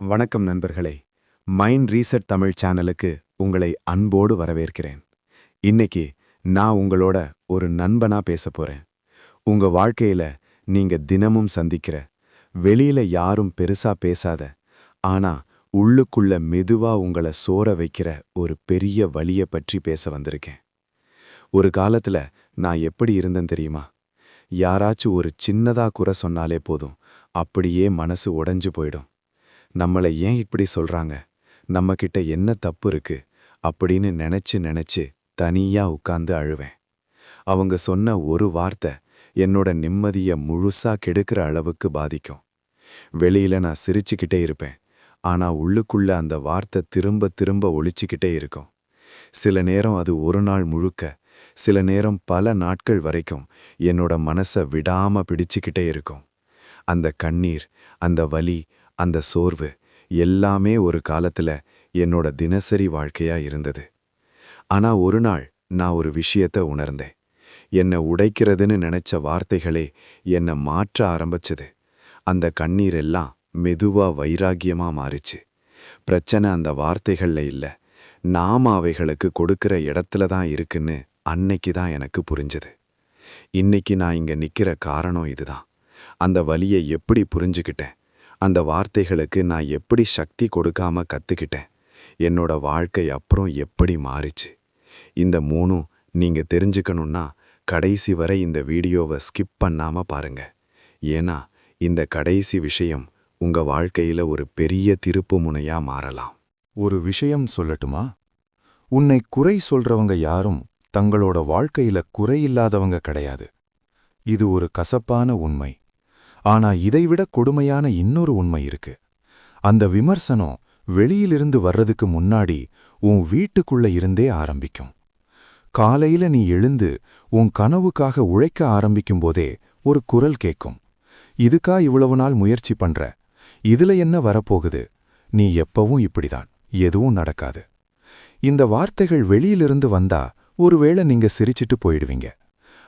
வணக்கம் நண்பர்களே. Mind reset Tamil சேனலுக்கு உங்களை அன்போடு வரவேற்கிறேன். இன்னைக்கு நான் உங்களோட ஒரு நண்பனா பேசப் போறேன். உங்க வாழ்க்கையில நீங்க தினமும் சந்திக்கிற, வெளியில யாரும் பெருசா பேசாத, ஆனா உள்ளுக்குள்ள மெதுவா உங்கள சோர வைக்கிற ஒரு பெரிய வலிய பற்றி பேச வந்திருக்கேன். ஒரு காலத்துல நான் எப்படி இருந்தேன் தெரியுமா? யாராச்சும் ஒரு சின்னதா குறை சொன்னாலே போதும், அப்படியே மனசு உடைஞ்சு போயிடும். நம்மளை ஏன் இப்படி சொல்றாங்க, நம்ம கிட்ட என்ன தப்பு இருக்கு அப்படின்னு நினைச்சு நினைச்சு தனியா உட்கார்ந்து அழுவேன். அவங்க சொன்ன ஒரு வார்த்தை என்னோட நிம்மதிய முழுசா கெடுக்கிற அளவுக்கு பாதிக்கும். வெளியில நான் சிரிச்சுக்கிட்டே இருப்பேன், ஆனா உள்ளுக்குள்ள அந்த வார்த்தை திரும்ப திரும்ப ஒலிச்சுக்கிட்டே இருக்கும். சில நேரம் அது ஒரு நாள் முழுக்க, சில நேரம் பல நாட்கள் வரைக்கும் என்னோட மனசை விடாம பிடிச்சுக்கிட்டே இருக்கும். அந்த கண்ணீர், அந்த வலி, அந்த சோர்வு எல்லாமே ஒரு காலத்துல என்னோட தினசரி வாழ்க்கையா இருந்தது. ஆனா ஒரு நாள் நான் ஒரு விஷயத்த உணர்ந்தேன். என்னை உடைக்கிறதுன்னு நினைச்ச வார்த்தைகளே என்னை மாற்ற ஆரம்பிச்சது. அந்த கண்ணீர் எல்லாம் மெதுவா வைராகியமா மாறிச்சு. பிரச்சனை அந்த வார்த்தைகள்ல இல்ல, நாம அவைகளுக்கு கொடுக்கிற இடத்துல தான் இருக்குன்னு அன்னைக்கு தான் எனக்கு புரிஞ்சது. இன்னைக்கு நான் இங்க நிக்கிற காரணம் இதுதான். அந்த வலியை எப்படி புரிஞ்சுக்கிட்டேன், அந்த வார்த்தைகளுக்கு நான் எப்படி சக்தி கொடுக்காம கத்துக்கிட்டேன், என்னோட வாழ்க்கை அப்புறம் எப்படி மாறிச்சு. இந்த மூணும் நீங்க தெரிஞ்சுக்கணும்னா கடைசி வரை இந்த வீடியோவை ஸ்கிப் பண்ணாம பாருங்க. ஏன்னா இந்த கடைசி விஷயம் உங்க வாழ்க்கையில ஒரு பெரிய திருப்பு முனையா மாறலாம். ஒரு விஷயம் சொல்லட்டுமா? உன்னை குறை சொல்றவங்க யாரும் தங்களோட வாழ்க்கையில குறையில்லாதவங்க கிடையாது. இது ஒரு கசப்பான உண்மை. ஆனா இதைவிட கொடுமையான இன்னொரு உண்மை இருக்கு. அந்த விமர்சனம் வெளியிலிருந்து வர்றதுக்கு முன்னாடி உன் வீட்டுக்குள்ள இருந்தே ஆரம்பிக்கும். காலையில நீ எழுந்து உன் கனவுக்காக உழைக்க ஆரம்பிக்கும் போதே ஒரு குரல் கேட்கும். இதுக்கா இவ்வளவு நாள் முயற்சி பண்ற? இதுல என்ன வரப்போகுது? நீ எப்பவும் இப்படிதான், எதுவும் நடக்காது. இந்த வார்த்தைகள் வெளியிலிருந்து வந்தா ஒருவேளை நீங்க சிரிச்சிட்டு போயிடுவீங்க.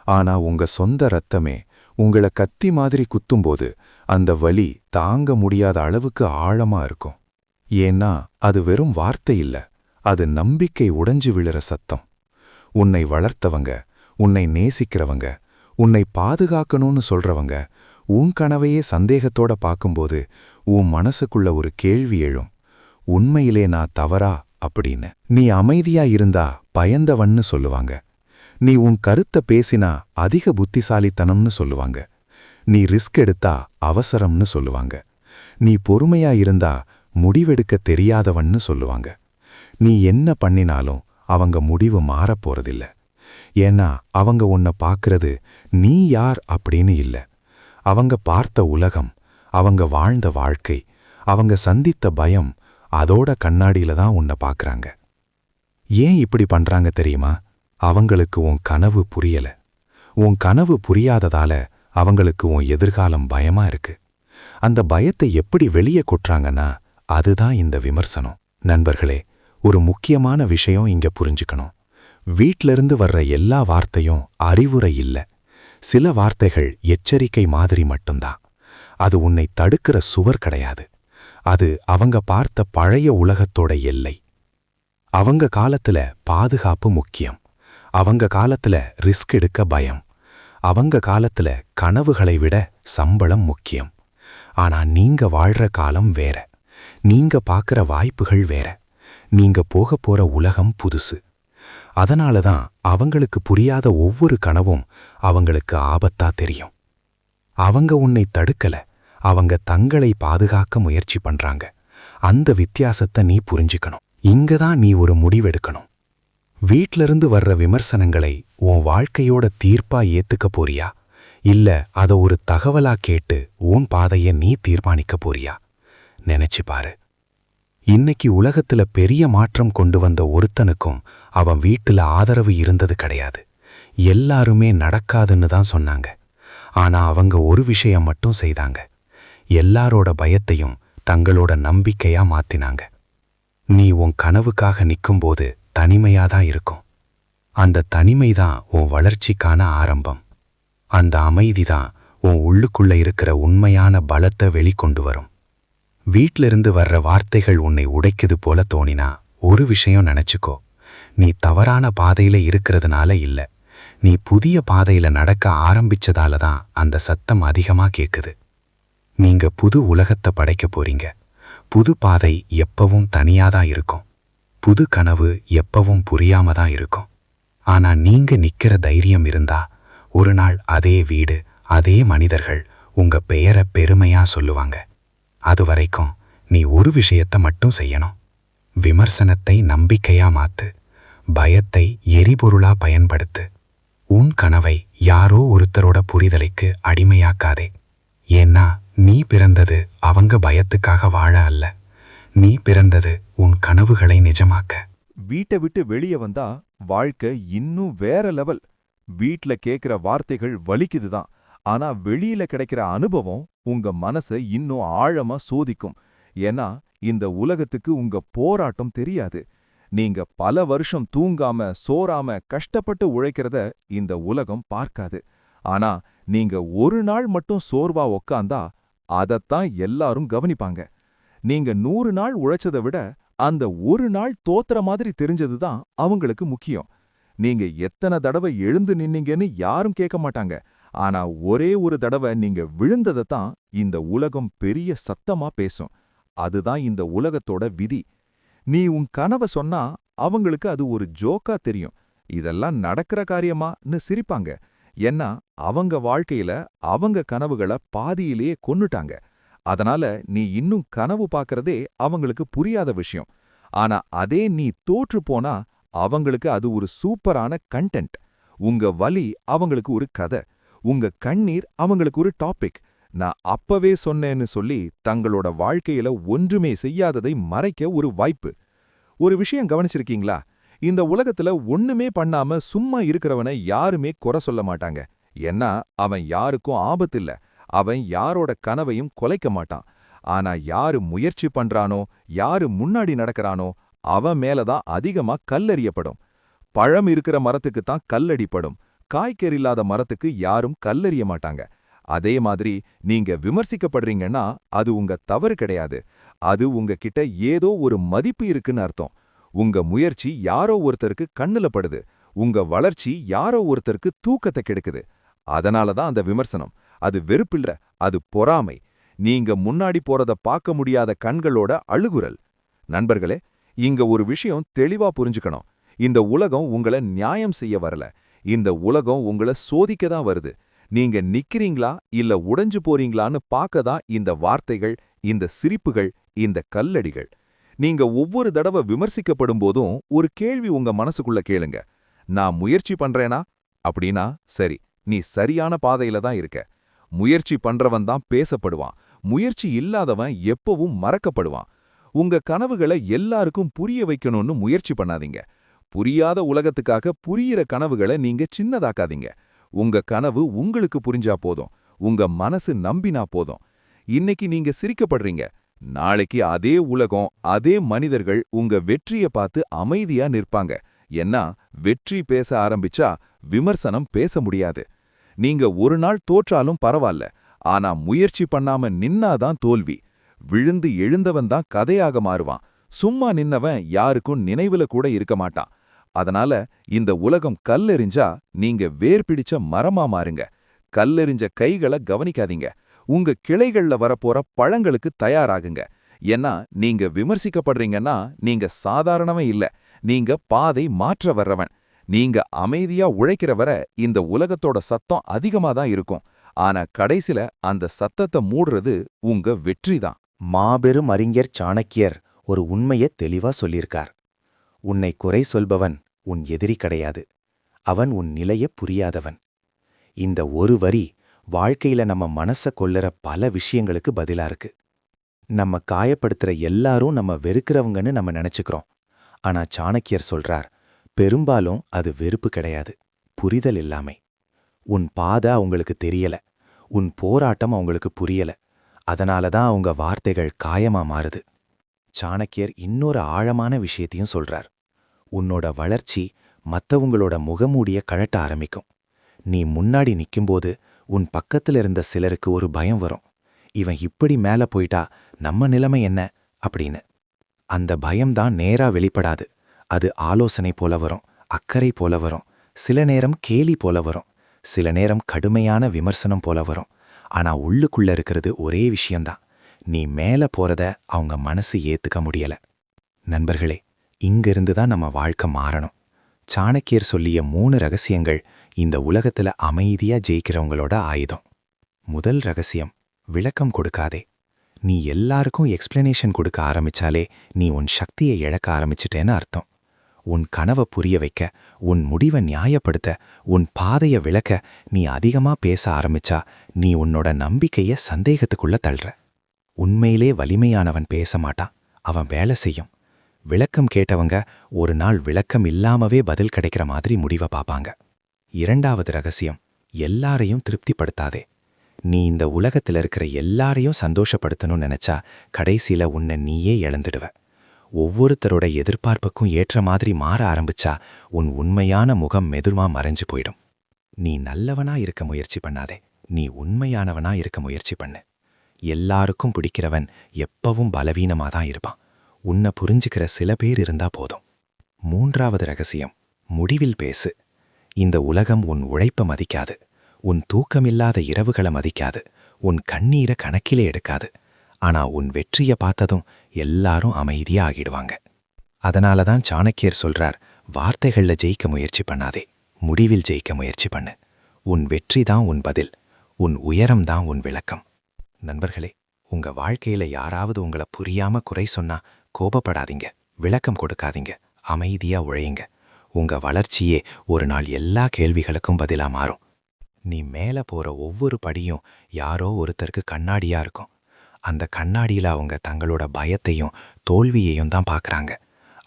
ஆனா உங்க சொந்த ரத்தமே உங்கள கத்தி மாதிரி குத்தும்போது அந்த வலி தாங்க முடியாத அளவுக்கு ஆழமா இருக்கும். ஏன்னா அது வெறும் வார்த்தை இல்ல, அது நம்பிக்கை உடைஞ்சு விழுற சத்தம். உன்னை வளர்த்தவங்க, உன்னை நேசிக்கிறவங்க, உன்னை பாதுகாக்கணும்னு சொல்றவங்க உன் கனவையே சந்தேகத்தோட பார்க்கும்போது உன் மனசுக்குள்ள ஒரு கேள்வி எழும். உண்மையிலே நான் தவறா அப்படின்னு. நீ அமைதியா இருந்தா பயந்தவன்னு சொல்லுவாங்க. நீ உன் கருத்தை பேசினா அதிக புத்திசாலித்தனம்னு சொல்லுவாங்க. நீ ரிஸ்க் எடுத்தா அவசரம்னு சொல்லுவாங்க. நீ பொறுமையா இருந்தா முடிவெடுக்க தெரியாதவன்னு சொல்லுவாங்க. நீ என்ன பண்ணினாலும் அவங்க முடிவு மாறப்போறதில்ல. ஏன்னா அவங்க உன்னை பார்க்கறது நீ யார் அப்படின்னு இல்ல. அவங்க பார்த்த உலகம், அவங்க வாழ்ந்த வாழ்க்கை, அவங்க சந்தித்த பயம், அதோட கண்ணாடியில தான் உன்னை பார்க்கறாங்க. ஏன் இப்படி பண்றாங்க தெரியுமா? அவங்களுக்கு உன் கனவு புரியல. உன் கனவு புரியாததால அவங்களுக்கு உன் எதிர்காலம் பயமா இருக்கு. அந்த பயத்தை எப்படி வெளியே கொட்டுறாங்கன்னா அதுதான் இந்த விமர்சனம். நண்பர்களே, ஒரு முக்கியமான விஷயம் இங்க புரிஞ்சுக்கணும். வீட்டிலிருந்து வர்ற எல்லா வார்த்தையும் அறிவுரை இல்ல. சில வார்த்தைகள் எச்சரிக்கை மாதிரி மட்டும்தான். அது உன்னை தடுக்கிற சுவர் கிடையாது. அது அவங்க பார்த்த பழைய உலகத்தோட எல்லை. அவங்க காலத்துல பாதுகாப்பு முக்கியம். அவங்க காலத்துல ரிஸ்க் எடுக்க பயம். அவங்க காலத்துல கனவுகளை விட சம்பளம் முக்கியம். ஆனா நீங்க வாழ்ற காலம் வேற. நீங்க பார்க்கிற வாய்ப்புகள் வேற. நீங்க போக போற உலகம் புதுசு. அதனாலதான் அவங்களுக்கு புரியாத ஒவ்வொரு கனவும் அவங்களுக்கு ஆபத்தா தெரியும். அவங்க உன்னை தடுக்கல, அவங்க தங்களை பாதுகாக்க முயற்சி பண்றாங்க. அந்த வித்தியாசத்தை நீ புரிஞ்சுக்கணும். இங்கதான் நீ ஒரு முடிவெடுக்கணும். வீட்டிலிருந்து வர்ற விமர்சனங்களை உன் வாழ்க்கையோட தீர்ப்பா ஏத்துக்க போறியா, இல்ல அத ஒரு தகவலா கேட்டு உன் பாதைய நீ தீர்மானிக்க போறியா? நினைச்சு பாரு. இன்னைக்கு உலகத்துல பெரிய மாற்றம் கொண்டு வந்த ஒருத்தனுக்கும் அவன் வீட்டுல ஆதரவு இருந்தது கிடையாது. எல்லாருமே நடக்காதுன்னு தான் சொன்னாங்க. ஆனா அவங்க ஒரு விஷயம் மட்டும் செய்தாங்க. எல்லாரோட பயத்தையும் தங்களோட நம்பிக்கையா மாத்தினாங்க. நீ உன் கனவுக்காக நிக்கும்போது தனிமையாதான் இருக்கும். அந்த தனிமைதான் உன் வளர்ச்சிக்கான ஆரம்பம். அந்த அமைதிதான் உன் உள்ளுக்குள்ள இருக்கிற உண்மையான பலத்தை வெளிக்கொண்டு வரும். வீட்டிலிருந்து வர்ற வார்த்தைகள் உன்னை உடைக்குது போல தோணினா ஒரு விஷயம் நினைச்சுக்கோ. நீ தவறான பாதையில இருக்கிறதுனால இல்ல, நீ புதிய பாதையில நடக்க ஆரம்பிச்சதால தான் அந்த சத்தம் அதிகமா கேக்குது. நீங்க புது உலகத்தை படைக்க போறீங்க. புது பாதை எப்பவும் தனியாதான் இருக்கும். புது கனவு எப்பவும் புரியாம தான் இருக்கும். ஆனா நீங்க நிக்கிற தைரியம் இருந்தா ஒரு நாள் அதே வீடு, அதே மனிதர்கள் உங்க பெயரை பெருமையா சொல்லுவாங்க. அது வரைக்கும் நீ ஒரு விஷயத்தை மட்டும் செய்யணும். விமர்சனத்தை நம்பிக்கையா மாத்து. பயத்தை எரிபொருளா பயன்படுத்து. உன் கனவை யாரோ ஒருத்தரோட புரிதலைக்கு அடிமையாக்காதே. ஏன்னா நீ பிறந்தது அவங்க பயத்துக்காக வாழ அல்ல. நீ பிறந்தது உன் கனவுகளை நிஜமாக்க. வீட்டை விட்டு வெளியே வந்தா வாழ்க்கை இன்னும் வேற லெவல். வீட்ல கேக்குற வார்த்தைகள் வலிக்குதுதான், ஆனா வெளியில கிடைக்கிற அனுபவம் உங்க மனசை இன்னும் ஆழமா சோதிக்கும். ஏன்னா இந்த உலகத்துக்கு உங்க போராட்டம் தெரியாது. நீங்க பல வருஷம் தூங்காம சோறாம கஷ்டப்பட்டு உழைக்கிறத இந்த உலகம் பார்க்காது. ஆனா நீங்க ஒரு நாள் மட்டும் சோர்வா உக்காந்தா அதத்தான் எல்லாரும் கவனிப்பாங்க. நீங்க 100 நாள் உழைச்சதை விட அந்த ஒரு நாள் தோத்துற மாதிரி தெரிஞ்சதுதான் அவங்களுக்கு முக்கியம். நீங்க எத்தனை தடவை எழுந்து நின்னீங்கன்னு யாரும் கேட்க மாட்டாங்க. ஆனா ஒரே ஒரு தடவை நீங்க விழுந்ததைத்தான் இந்த உலகம் பெரிய சத்தமா பேசும். அதுதான் இந்த உலகத்தோட விதி. நீ உன் கனவை சொன்னா அவங்களுக்கு அது ஒரு ஜோக்கா தெரியும். இதெல்லாம் நடக்கிற காரியமான்னு சிரிப்பாங்க. ஏன்னா அவங்க வாழ்க்கையில அவங்க கனவுகளை பாதியிலேயே கொன்னுட்டாங்க. அதனால நீ இன்னும் கனவு பார்க்கறதே அவங்களுக்கு புரியாத விஷயம். ஆனா அதே நீ தோற்று போனா அவங்களுக்கு அது ஒரு சூப்பரான கண்டென்ட். உங்க வலி அவங்களுக்கு ஒரு கதை, உங்க கண்ணீர் அவங்களுக்கு ஒரு டாபிக். நான் அப்பவே சொன்னேன்னு சொல்லி தங்களோட வாழ்க்கையில ஒன்றுமே செய்யாததை மறைக்க ஒரு வாய்ப்பு. ஒரு விஷயம் கவனிச்சிருக்கீங்களா? இந்த உலகத்துல ஒண்ணுமே பண்ணாம சும்மா இருக்கிறவனை யாருமே குறை சொல்ல மாட்டாங்க. ஏன்னா அவன் யாருக்கும் ஆபத்தில்ல. அவன் யாரோட கனவையும் கொலைக்க மாட்டான். ஆனா யாரு முயற்சி பண்றானோ, யாரு முன்னாடி நடக்கிறானோ அவன் மேலதான் அதிகமா கல்லெறியப்படும். பழம் இருக்கிற மரத்துக்கு தான் கல்லடிப்படும். காய்கறி இல்லாத மரத்துக்கு யாரும் கல்லெறிய மாட்டாங்க. அதே மாதிரி நீங்க விமர்சிக்கப்படுறீங்கன்னா அது உங்க தவறு கிடையாது. அது உங்ககிட்ட ஏதோ ஒரு மதிப்பு இருக்குன்னு அர்த்தம். உங்க முயற்சி யாரோ ஒருத்தருக்கு கண்ணுல படுது. உங்க வளர்ச்சி யாரோ ஒருத்தருக்கு தூக்கத்தை கெடுக்குது. அதனாலதான் அந்த விமர்சனம். அது வெறுப்பில்ல, அது பொறாமை. நீங்க முன்னாடி போறத பார்க்க முடியாத கண்களோட அழுகுரல். நண்பர்களே, இங்க ஒரு விஷயம் தெளிவா புரிஞ்சுக்கணும். இந்த உலகம் உங்கள நியாயம் செய்ய வரல. இந்த உலகம் உங்கள சோதிக்க தான் வருது. நீங்க நிக்கிறீங்களா இல்ல உடைஞ்சு போறீங்களான்னு பார்க்க தான் இந்த வார்த்தைகள், இந்த சிரிப்புகள், இந்த கல்லடிகள். நீங்க ஒவ்வொரு தடவை விமர்சிக்கப்படும் போதும் ஒரு கேள்வி உங்க மனசுக்குள்ள கேளுங்க. நான் முயற்சி பண்றேனா? அப்படின்னா சரி, நீ சரியான பாதையில தான் இருக்க. முயற்சி பண்றவன் தான் பேசப்படுவான். முயற்சி இல்லாதவன் எப்பவும் மறக்கப்படுவான். உங்க கனவுகளை எல்லாருக்கும் புரிய வைக்கணும்னு முயற்சி பண்ணாதீங்க. புரியாத உலகத்துக்காக புரியிற கனவுகளை நீங்க சின்னதாக்காதீங்க. உங்க கனவு உங்களுக்கு புரிஞ்சா போதும். உங்க மனசு நம்பினா போதும். இன்னைக்கு நீங்க சிரிக்கப்படுறீங்க. நாளைக்கு அதே உலகம், அதே மனிதர்கள் உங்க வெற்றியை பார்த்து அமைதியா நிற்பாங்க. ஏன்னா வெற்றி பேச ஆரம்பிச்சா விமர்சனம் பேச முடியாது. நீங்க ஒரு நாள் தோற்றாலும் பரவாயில்ல. ஆனா முயற்சி பண்ணாம நின்னாதான் தோல்வி. விழுந்து எழுந்தவன் தான் கதையாக மாறுவான். சும்மா நின்னவன் யாருக்கும் நினைவுல கூட இருக்க மாட்டான். அதனால இந்த உலகம் கல்லெறிஞ்சா நீங்க வேர் பிடிச்ச மரமா மாறுங்க. கல்லெறிஞ்ச கைகளை கவனிக்காதீங்க. உங்க கிளைகள்ல வரப்போற பழங்களுக்கு தயாராகுங்க. ஏன்னா நீங்க விமர்சிக்கப்படுறீங்கன்னா நீங்க சாதாரணவன் இல்ல. நீங்க பாதை மாற்ற வர்றவன். நீங்க அமைதியா உழைக்கிற வரை இந்த உலகத்தோட சத்தம் அதிகமா தான் இருக்கும். ஆனா கடைசில அந்த சத்தத்தை மூடுறது உங்க வெற்றிதான். மாபெரும் அறிஞர் சாணக்கியர் ஒரு உண்மையை தெளிவா சொல்லியிருக்கார். உன்னை குறை சொல்பவன் உன் எதிரி கிடையாது. அவன் உன் நிலைய புரியாதவன். இந்த ஒரு வரி வாழ்க்கையில நம்ம மனச கொள்ளுற பல விஷயங்களுக்கு பதிலா இருக்கு. நம்ம காயப்படுத்துற எல்லாரும் நம்ம வெறுக்கிறவங்கன்னு நம்ம நினைச்சுக்கிறோம். ஆனா சாணக்கியர் சொல்றார், பெரும்பாலும் அது வெறுப்பு கிடையாது, புரிதல் இல்லாமை. உன் பாதை அவங்களுக்கு தெரியல, உன் போராட்டம் அவங்களுக்கு புரியல. அதனாலதான் அவங்க வார்த்தைகள் காயமா மாறுது. சாணக்கியர் இன்னொரு ஆழமான விஷயத்தையும் சொல்றார். உன்னோட வளர்ச்சி மத்தவங்களோட முகமூடிய கழட்ட ஆரம்பிக்கும். நீ முன்னாடி நிக்கும்போது உன் பக்கத்துல இருந்த சிலருக்கு ஒரு பயம் வரும். இவன் இப்படி மேல போயிட்டா நம்ம நிலைமை என்ன அப்படின்னு. அந்த பயம்தான் நேரா வெளிப்படாது. அது ஆலோசனை போல வரும், அக்கறை போல வரும், சில நேரம் கேலி போல வரும், சில நேரம் கடுமையான விமர்சனம் போல வரும். ஆனா உள்ளுக்குள்ள இருக்கிறது ஒரே விஷயம்தான். நீ மேல போறத அவங்க மனசு ஏத்துக்க முடியல. நண்பர்களே, இங்கிருந்து தான் நம்ம வாழ்க்கை மாறணும். சாணக்கியர் சொல்லிய 3 ரகசியங்கள் இந்த உலகத்துல அமைதியா ஜெயிக்கிறவங்களோட ஆயுதம். முதல் ரகசியம், விளக்கம் கொடுக்காதே. நீ எல்லாருக்கும் எக்ஸ்பிளனேஷன் கொடுக்க ஆரம்பிச்சாலே நீ உன் சக்தியை இழக்க ஆரம்பிச்சிட்டேன்னு அர்த்தம். உன் கனவை புரிய வைக்க, உன் முடிவை நியாயப்படுத்த, உன் பாதையை விளக்க நீ அதிகமா பேச ஆரம்பிச்சா நீ உன்னோட நம்பிக்கைய சந்தேகத்துக்குள்ள தள்ளுற. உண்மையிலே வலிமையானவன் பேச மாட்டான், அவன் வேலை செய்யும். விளக்கம் கேட்டவங்க ஒரு நாள் விளக்கம் இல்லாமவே பதில் கிடைக்கிற மாதிரி முடிவை பார்ப்பாங்க. இரண்டாவது ரகசியம், எல்லாரையும் திருப்திப்படுத்தாதே. நீ இந்த உலகத்துல இருக்கிற எல்லாரையும் சந்தோஷப்படுத்தணும்னு நினைச்சா கடைசியில உன்னை நீயே இழந்துடுவ. ஒவ்வொருத்தரோட எதிர்பார்ப்புக்கும் ஏற்ற மாதிரி மாற ஆரம்பிச்சா உன் உண்மையான முகம் மெதுவா மறைஞ்சு போயிடும். நீ நல்லவனா இருக்க முயற்சி பண்ணாதே, நீ உண்மையானவனா இருக்க முயற்சி பண்ணு. எல்லாருக்கும் பிடிக்கிறவன் எப்பவும் பலவீனமா தான் இருப்பான். உன்னை புரிஞ்சுக்கிற சில பேர் இருந்தா போதும். மூன்றாவது ரகசியம், முடிவில் பேசு. இந்த உலகம் உன் உழைப்பை மதிக்காது, உன் தூக்கமில்லாத இரவுகளை மதிக்காது, உன் கண்ணீரை கணக்கிலே எடுக்காது. ஆனா உன் வெற்றியை பார்த்ததும் எல்லாரும் அமைதியா ஆகிடுவாங்க. அதனால தான் சாணக்கியர் சொல்றார், வார்த்தைகள்ல ஜெயிக்க முயற்சி பண்ணாதே, முடிவில் ஜெயிக்க முயற்சி பண்ணு. உன் வெற்றி தான் உன் பதில், உன் உயரம் தான் உன் விளக்கம். நண்பர்களே, உங்க வாழ்க்கையில யாராவது உங்களை புரியாம குறை சொன்னா கோபப்படாதீங்க, விளக்கம் கொடுக்காதீங்க, அமைதியா உழையுங்க. உங்க வளர்ச்சியே ஒரு நாள் எல்லா கேள்விகளுக்கும் பதிலா மாறும். நீ மேல போற ஒவ்வொரு படியும் யாரோ ஒருத்தருக்கு கண்ணாடியா இருக்கும். அந்த கண்ணாடியில அவங்க தங்களோட பயத்தையும் தோல்வியையும் தான் பார்க்கறாங்க.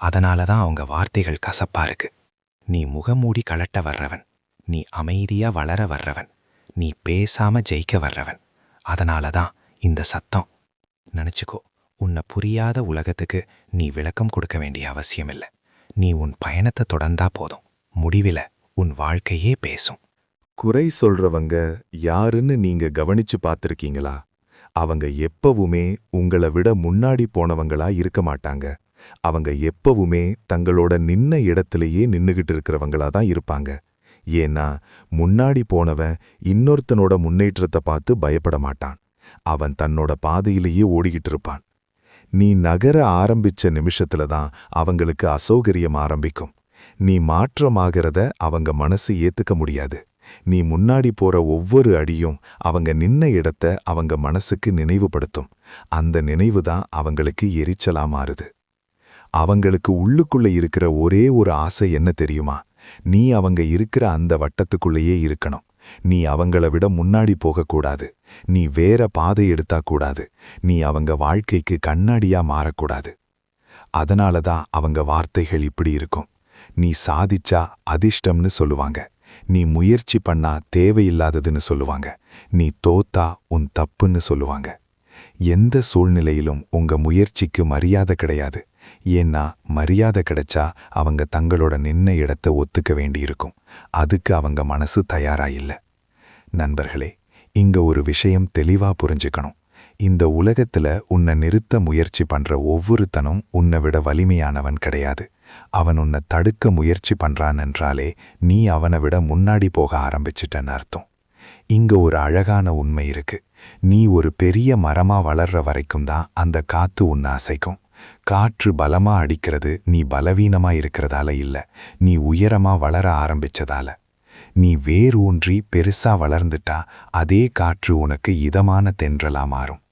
அதனால தான் அவங்க வார்த்தைகள் கசப்பா இருக்கு. நீ முகமூடி கலட்ட வர்றவன், நீ அமைதியா வளர வர்றவன், நீ பேசாம ஜெயிக்க வர்றவன். அதனால தான் இந்த சத்தம். நினைச்சுக்கோ, உன்னை புரியாத உலகத்துக்கு நீ விளக்கம் கொடுக்க வேண்டிய அவசியம் இல்லை. நீ உன் பயணத்தை தொடர்ந்தா போதும், முடிவில உன் வாழ்க்கையே பேசும். குறை சொல்றவங்க யாருன்னு நீங்க கவனிச்சு பார்த்திருக்கீங்களா? அவங்க எப்பவுமே உங்களை விட முன்னாடி போனவங்களா இருக்க மாட்டாங்க. அவங்க எப்பவுமே தங்களோட நின்ன இடத்திலேயே நின்னுகிட்டு இருக்கிறவங்களா தான் இருப்பாங்க. ஏன்னா முன்னாடி போனவன் இன்னொருத்தனோட முன்னேற்றத்தை பார்த்து பயப்பட மாட்டான். அவன் தன்னோட பாதையிலேயே ஓடிக்கிட்டு இருப்பான். நீ நகர ஆரம்பிச்ச நிமிஷத்துல தான் அவங்களுக்கு அசௌகரியம் ஆரம்பிக்கும். நீ மாற்றமாகிறத அவங்க மனசு ஏத்துக்க முடியாது. நீ முன்னாடி போற ஒவ்வொரு அடியும் அவங்க நின்ன இடத்த அவங்க மனசுக்கு நினைவுபடுத்தும். அந்த நினைவு தான் அவங்களுக்கு எரிச்சலா மாறுது. அவங்களுக்கு உள்ளுக்குள்ள இருக்கிற ஒரே ஒரு ஆசை என்ன தெரியுமா? நீ அவங்க இருக்கிற அந்த வட்டத்துக்குள்ளேயே இருக்கணும். நீ அவங்கள விட முன்னாடி போகக்கூடாது. நீ வேற பாதை எடுத்தா கூடாது. நீ அவங்க வாழ்க்கைக்கு கண்ணாடியா மாறக்கூடாது. அதனால தான் அவங்க வார்த்தைகள் இப்படி இருக்கும். நீ சாதிச்சா அதிர்ஷ்டம்னு சொல்லுவாங்க, நீ முயற்சி பண்ணா தேவையில்லாததுன்னு சொல்லுவாங்க, நீ தோத்தா உன் தப்புன்னு சொல்லுவாங்க. எந்த சூழ்நிலையிலும் உங்க முயற்சிக்கு மரியாதை கிடையாது. ஏன்னா மரியாதை கிடைச்சா அவங்க தங்களோட நின்ன இடத்தை ஒத்துக்க வேண்டியிருக்கும். அதுக்கு அவங்க மனசு தயாரா இல்ல. நண்பர்களே, இங்க ஒரு விஷயம் தெளிவா புரிஞ்சுக்கணும். இந்த உலகத்துல உன்னை நிறுத்த முயற்சி பண்ற ஒவ்வொருத்தனும் உன்னை விட வலிமையானவன் கிடையாது. அவன் உன்னை தடுக்க முயற்சி பண்றான் என்றாலே நீ அவனை விட முன்னாடி போக ஆரம்பிச்சிட்டன்னு அர்த்தம். இங்க ஒரு அழகான உண்மை இருக்கு. நீ ஒரு பெரிய மரமா வளர்ற வரைக்கும் தான் அந்த காத்து உன்னை அசைக்கும். காற்று பலமா அடிக்கிறது நீ பலவீனமா இருக்கிறதால இல்ல, நீ உயரமா வளர ஆரம்பிச்சதால. நீ வேர் ஊன்றி பெருசா வளர்ந்துட்டா அதே காற்று உனக்கு இதமான தென்றலா மாறும்.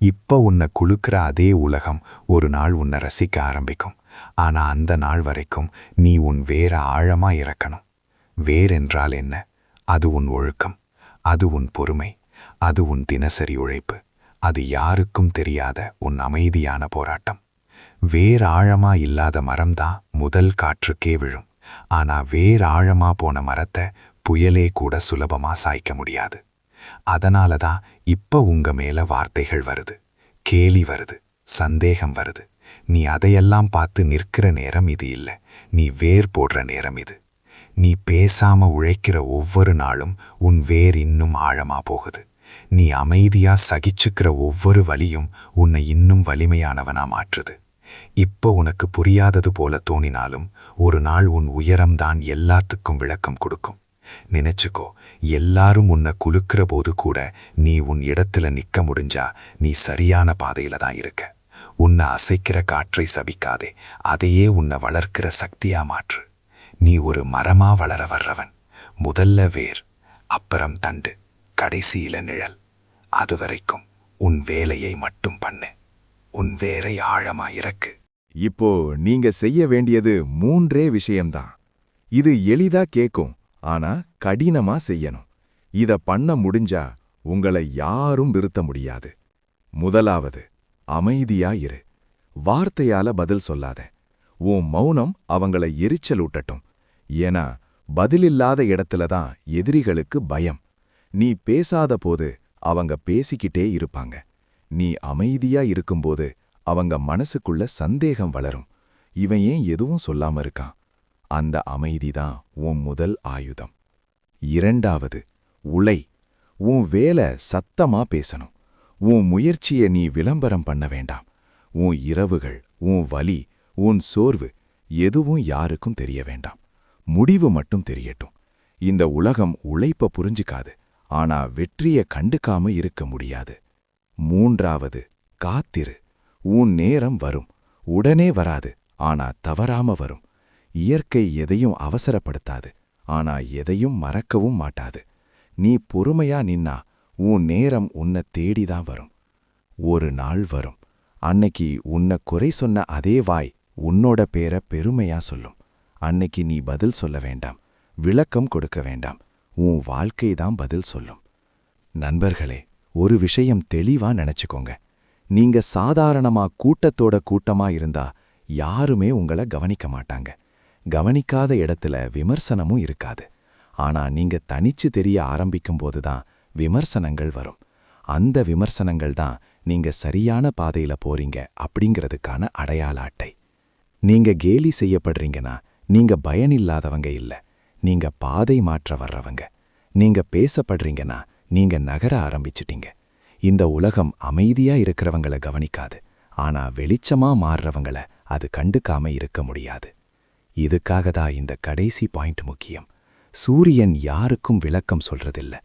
இப்ப உன்னை குலுக்கிற அதே உலகம் ஒரு நாள் உன்னை ரசிக்க ஆரம்பிக்கும். ஆனா அந்த நாள் வரைக்கும் நீ உன் வேற ஆழமா இறக்கணும். வேர் என்றால் என்ன? அது உன் ஒழுக்கம், அது உன் பொறுமை, அது உன் தினசரி உழைப்பு, அது யாருக்கும் தெரியாத உன் அமைதியான போராட்டம். வேர் ஆழமா இல்லாத மரம்தான் முதல் காற்றுக்கே விழும். ஆனா வேர் ஆழமா போன மரத்தை புயலே கூட சுலபமா சாய்க்க முடியாது. அதனாலதான் இப்ப உங்க மேல வார்த்தைகள் வருது, கேலி வருது, சந்தேகம் வருது. நீ அதையெல்லாம் பார்த்து நிற்கிற நேரம் இது இல்ல, நீ வேர் போடுற நேரம் இது. நீ பேசாம உழைக்கிற ஒவ்வொரு நாளும் உன் வேர் இன்னும் ஆழமா போகுது. நீ அமைதியா சகிச்சுக்கிற ஒவ்வொரு வலியும் உன்னை இன்னும் வலிமையானவனா மாற்றுது. இப்போ உனக்கு புரியாதது போல தோணினாலும் ஒரு நாள் உன் உயரம்தான் எல்லாத்துக்கும் விளக்கம் கொடுக்கும். நினைச்சுக்கோ, எல்லாரும் உன்னை குலுக்கிற போது கூட நீ உன் இடத்துல நிக்க முடிஞ்சா நீ சரியான பாதையில தான் இருக்க. உன்னை அசைக்கிற காற்றை சபிக்காதே, அதையே உன்னை வளர்க்கிற சக்தியா மாற்று. நீ ஒரு மரமா வளர வர்றவன். முதல்ல வேர், அப்புறம் தண்டு, கடைசியில நிழல். அதுவரைக்கும் உன் வேலையை மட்டும் பண்ணு. உன் வேரை ஆழமா இறக்கு. இப்போ நீங்க செய்ய வேண்டியது 3 விஷயம்தான். இது எளிதா கேக்கும், ஆனா கடினமா செய்யணும். இத பண்ண முடிஞ்சா உங்களை யாரும் நிறுத்த முடியாது. முதலாவது, அமைதியா இரு. வார்த்தையால பதில் சொல்லாத. உன் மௌனம் அவங்கள எரிச்சலூட்டட்டும். ஏன்னா பதிலில்லாத இடத்துல தான் எதிரிகளுக்கு பயம். நீ பேசாத போது அவங்க பேசிக்கிட்டே இருப்பாங்க. நீ அமைதியா இருக்கும்போது அவங்க மனசுக்குள்ள சந்தேகம் வளரும். இவன் ஏன் எதுவும் சொல்லாம இருக்கான்? அந்த அமைதிதான் உன் முதல் ஆயுதம். இரண்டாவது, உழை. உன் வேலை சத்தமா பேசணும். உன் முயற்சியை நீ விளம்பரம் பண்ண வேண்டாம். உன் இரவுகள், உன் வலி, உன் சோர்வு எதுவும் யாருக்கும் தெரிய வேண்டாம். முடிவு மட்டும் தெரியட்டும். இந்த உலகம் உழைப்ப புரிஞ்சுக்காது, ஆனா வெற்றிய கண்டுக்காம இருக்க முடியாது. மூன்றாவது, காத்திரு. உன் நேரம் வரும். உடனே வராது, ஆனா தவறாம வரும். இயற்கை எதையும் அவசரப்படுத்தாது, ஆனா எதையும் மறக்கவும் மாட்டாது. நீ பொறுமையா நின்னா உன் நேரம் உன்னை தேடிதான் வரும். ஒரு நாள் வரும், அன்னைக்கு உன்னை குறை சொன்ன அதே வாய் உன்னோட பேரை பெருமையா சொல்லும். அன்னைக்கு நீ பதில் சொல்ல வேண்டாம், விளக்கம் கொடுக்க வேண்டாம். உன் வாழ்க்கைதான் பதில் சொல்லும். நண்பர்களே, ஒரு விஷயம் தெளிவா நினைச்சுக்கோங்க. நீங்க சாதாரணமா கூட்டத்தோட கூட்டமா இருந்தா யாருமே உங்களை கவனிக்க மாட்டாங்க. கவனிக்காத இடத்துல விமர்சனமும் இருக்காது. ஆனா நீங்க தனிச்சு தெரிய ஆரம்பிக்கும்போதுதான் விமர்சனங்கள் வரும். அந்த விமர்சனங்கள் தான் நீங்க சரியான பாதையில போறீங்க அப்படிங்கிறதுக்கான அடையாள அட்டை. நீங்க கேலி செய்யப்படுறீங்கன்னா நீங்க பயனில்லாதவங்க இல்ல, நீங்க பாதை மாற்ற வர்றவங்க. நீங்க பேசப்படுறீங்கன்னா நீங்க நகர ஆரம்பிச்சிட்டீங்க. இந்த உலகம் அமைதியா இருக்கிறவங்கள கவனிக்காது, ஆனா வெளிச்சமா மாறுறவங்கள அது கண்டுக்காம இருக்க முடியாது. இதுக்காக தான் இந்த கடைசி பாயிண்ட் முக்கியம். சூரியன் யாருக்கும் விளக்கம் சொல்றதில்ல,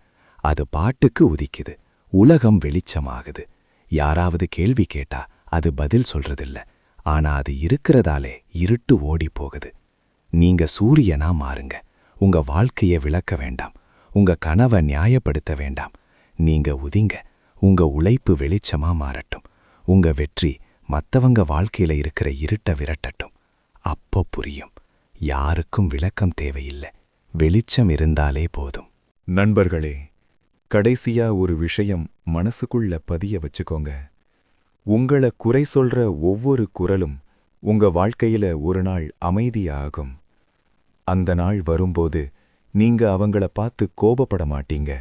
அது பாட்டுக்கு உதிக்குது. உலகம் வெளிச்சமாகுது. யாராவது கேள்வி கேட்டா அது பதில் சொல்றதில்ல, ஆனா அது இருக்கிறதாலே இருட்டு ஓடி போகுது. நீங்க சூரியனா மாறுங்க. உங்க வாழ்க்கையை விளக்க வேண்டாம், உங்க கனவை நியாயப்படுத்த வேண்டாம். நீங்க உதிங்க. உங்க உழைப்பு வெளிச்சமா மாறட்டும். உங்க வெற்றி மத்தவங்க வாழ்க்கையில இருக்கிற இருட்ட விரட்டட்டும். அப்போ புரியும், யாருக்கும் விளக்கம் தேவையில்லை, வெளிச்சம் இருந்தாலே போதும். நண்பர்களே, கடைசியா ஒரு விஷயம் மனசுக்குள்ள பதிய வச்சுக்கோங்க. உங்கள குறை சொல்ற ஒவ்வொரு குரலும் உங்க வாழ்க்கையில ஒரு நாள் அமைதியாகும். அந்த நாள் வரும்போது நீங்க அவங்கள பார்த்து கோபப்பட மாட்டீங்க.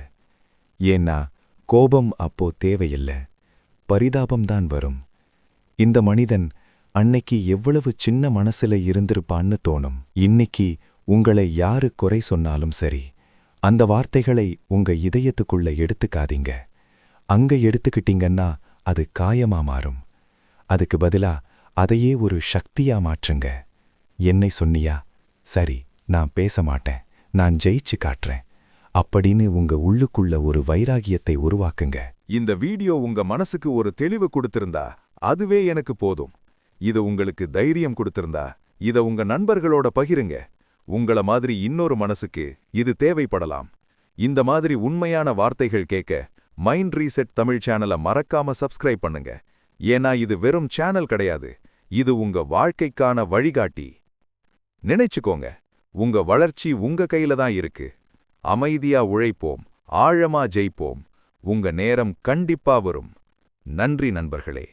ஏன்னா கோபம் அப்போ தேவையில்லை, பரிதாபம்தான் வரும். இந்த மனிதன் அன்னைக்கு எவ்வளவு சின்ன மனசுல இருந்திருப்பான்னு தோணும். இன்னைக்கு உங்களை யாரு குறை சொன்னாலும் சரி, அந்த வார்த்தைகளை உங்க இதயத்துக்குள்ள எடுத்துக்காதீங்க. அங்க எடுத்துக்கிட்டீங்கன்னா அது காயமா மாறும். அதுக்கு பதிலா அதையே ஒரு சக்தியா மாற்றுங்க. என்னை சொன்னியா? சரி, நான் பேச மாட்டேன், நான் ஜெயிச்சு காட்டுறேன் அப்படின்னு உங்க உள்ளுக்குள்ள ஒரு வைராகியத்தை உருவாக்குங்க. இந்த வீடியோ உங்க மனசுக்கு ஒரு தெளிவு கொடுத்திருந்தா அதுவே எனக்கு போதும். இது உங்களுக்கு தைரியம் கொடுத்திருந்தா இத உங்க நண்பர்களோட பகிருங்க. உங்கள மாதிரி இன்னொரு மனசுக்கு இது தேவைப்படலாம். இந்த மாதிரி உண்மையான வார்த்தைகள் கேட்க மைண்ட் ரீசெட் தமிழ் சேனலை மறக்காம சப்ஸ்கிரைப் பண்ணுங்க. ஏன்னா இது வெறும் சேனல் கிடையாது, இது உங்க வாழ்க்கைக்கான வழிகாட்டி. நினைச்சுக்கோங்க, உங்க வளர்ச்சி உங்க கையில தான் இருக்கு. அமைதியா உழைப்போம், ஆழமா ஜெயிப்போம். உங்க நேரம் கண்டிப்பா வரும். நன்றி நண்பர்களே.